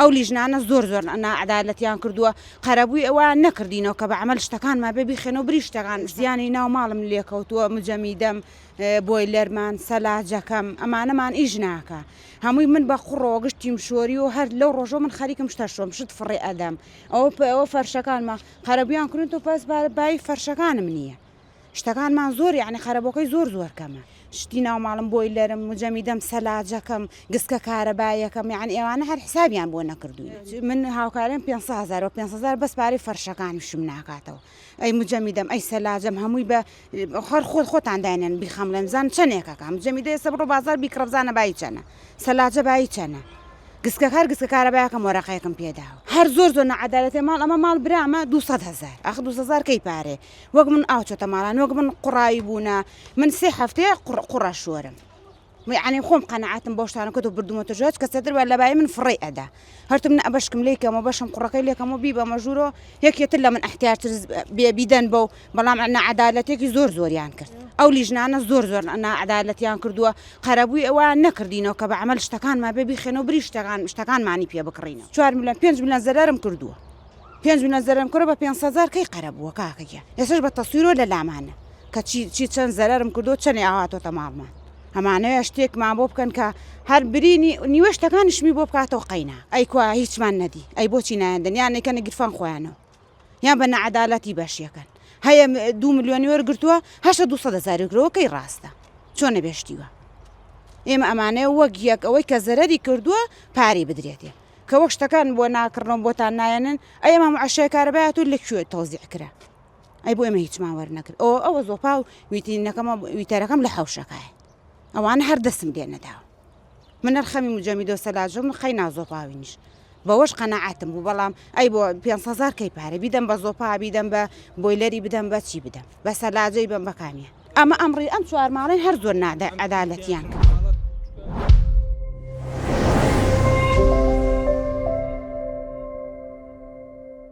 ئەو لیژنانە زۆر نائەدالەتیان کردووە قەرەبووی ئەوە نەکردینەوە کە بە عەمەل شتەکانمان ببیخێنەوە بری شتەکان زیانی ناو ماڵم لێکەوتووە مجەمیدەم بۆیلەرمان سەلاجەکەم ئەمانەمان ئیژ ناکە هەمووی من بە قوڕەوە گشتیم شۆری و هەر لەو ڕۆژۆ من خەریکم شتە شۆم شت فڕێ ئەدەم ئەوە فەرشەکانمان قەرەبوویان کردن و پس بای فەرشەکانم نییە شتەکانمان زۆر یعنی خەرەبەکەی زۆر کەمە شتی ناو ماڵم بۆیلەرم مجەمیدەم سەلاجەکەم گسکە کارەبایەکەم یعنی ئێوانە هەر حسابیان بۆ نەکردووی من هاوکارێم 500,000 و 500,000 بەس پارەی فەرشەکانیشم ناکاتەوە ئەی مجەمیدەم ئەی سەلاجەم هەمووی بە هەر خۆتان داێنن بیخەم لە نزان چەندێکەکەم مجەمیدە ئێستا بڕۆ بازار بیکڕە بزانە بای چەنە سەلاجە بای چەنە گسکە کارەبایەکەم وەرەقەیەکم پێداوە هەر زۆر نەعەدالەتی ماڵ ئەمە ماڵ برامە 200,000 ئەخ 200,000 کەی پارێ وەک من ئاوچۆتە ماڵان وەک من قوڕایی بوونە من 3 هەفتەیە قوڕە شۆرم یعنی خۆم قەنەعاتم بۆ شتانە کەوتو بردومەتە ژۆچ کە سەدر لەبای من فڕێ ئەدا هەرتم نە بەشکم لێکەمەوە بەشم قوڕەکەی لێکەمەوە بی بە مەژوورۆ یەکێتر لە من احتیاجتر بیدەن بەو بەڵام نەعەدالەتێکی زۆریان کرد ئەو لیژنانە زۆر نائەدالەتیان کردووە قەرەبووی ئەوە نەکردینەوە کە بە عەمەل شتەکانمان ببیخێنەوە بری شتەکانمانی پێ بکڕینەوە 4 میلیۆن 5 میلیۆن زەرەرم کردووە 5 میلیۆن زەرەرم کردووە بە 500,000 کەی قەرەبووە کاکەکە ئێستاش بە تەسویرۆ لە لامانە کە چی چەند زەرەرم کردووە چەندێ ئاهاتۆتە ماڵمان ئەمانەیە شتێکمان بۆ بکەن کە هەر برینی نیوە شتەکانیشمی بۆ بکاتەوە قەینا ئەی کوا هیچمان نەدی ئەی بۆچی نایەندن یان نەکەنە گرفان خۆیانەوە یان بە نەعەدالەتی بەشیەکەن هەیە 2 میلیۆنی وەرگرتووە 800,000 گرەوە کەی ڕاستە چۆن نەبێشتیوە ئێمە ئەمانەیە وەک یەک ئەوەی کە زەرەری کردووە پارەی بدرێتێ کە وەک شتەکان بۆ ناکردنەوە بۆتان نایەنن ئەمە معاشەیە کارەبایەت و لەکوێ تەوزیع کرا ئەی بۆ ئێمە هیچمان وەرنەکرد ئەوە زۆپا و ویتەرەکەم لە حەوشەکایە ئەوانە هەر دەسم دێنەداوە من نرخەمی مجەمیدە و سەلاجەم خەی نازۆپاوینیش بەوەش قەنەعاتم بوو بەڵام ئەی بۆ 500,000 کەی پارە بیدەم بە زۆپا بیدەم بە بۆیلەری بدەم بە چی بدەم بە سەلاجەی بەم بەکامیە ئەمە ئەمڕی ئەم 4 ماڵین هەر زۆر نائەدالەتیان کرد